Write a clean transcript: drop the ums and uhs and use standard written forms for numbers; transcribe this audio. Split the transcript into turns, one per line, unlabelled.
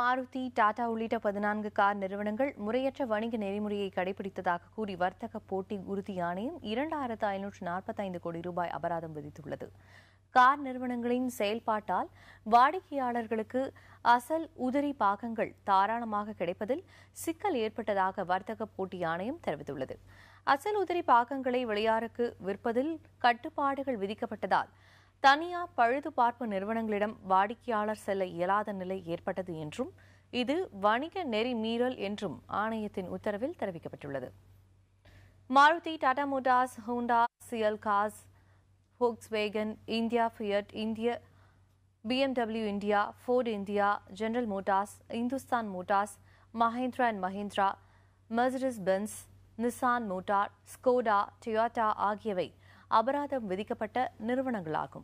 மாருதி, டாடா உள்ளிட்ட 14 கார் நிறுவனங்கள் முறையற்ற வணிக நெறிமுறையை கடைபிடித்ததாக கூறி வர்த்தக போட்டி உறுதி ஆணையம் 2545 கோடி ரூபாய் அபராதம் விதித்துள்ளது. கார் நிறுவனங்களின் செயல்பாட்டால் வாடிக்கையாளர்களுக்கு அசல் உதிரி பாகங்கள் தாராளமாக கிடைப்பதில் சிக்கல் ஏற்பட்டதாக வர்த்தக போட்டி ஆணையம் தெரிவித்துள்ளது. அசல் உதிரி பாகங்களை வெளியாருக்கு விற்பதில் கட்டுப்பாடுகள் விதிக்கப்பட்டதால் தனியார் பழுதுபார்ப்பு நிறுவனங்களிடம் வாடிக்கையாளர் செல்ல இயலாத நிலை ஏற்பட்டது என்றும் இது வணிக நெறி மீறல் என்றும் ஆணையத்தின் உத்தரவில் தெரிவிக்கப்பட்டுள்ளது. Maruti, Tata Motors, Honda, CL cars, Volkswagen, India, Fiat, India, BMW India, Ford India, General Motors, Hindustan Motors, Mahindra and Mahindra, Mercedes-Benz, Nissan Motor, Skoda, Toyota ஆகியவை அபராதம் விதிக்கப்பட்ட நிறுவனங்களாகும்.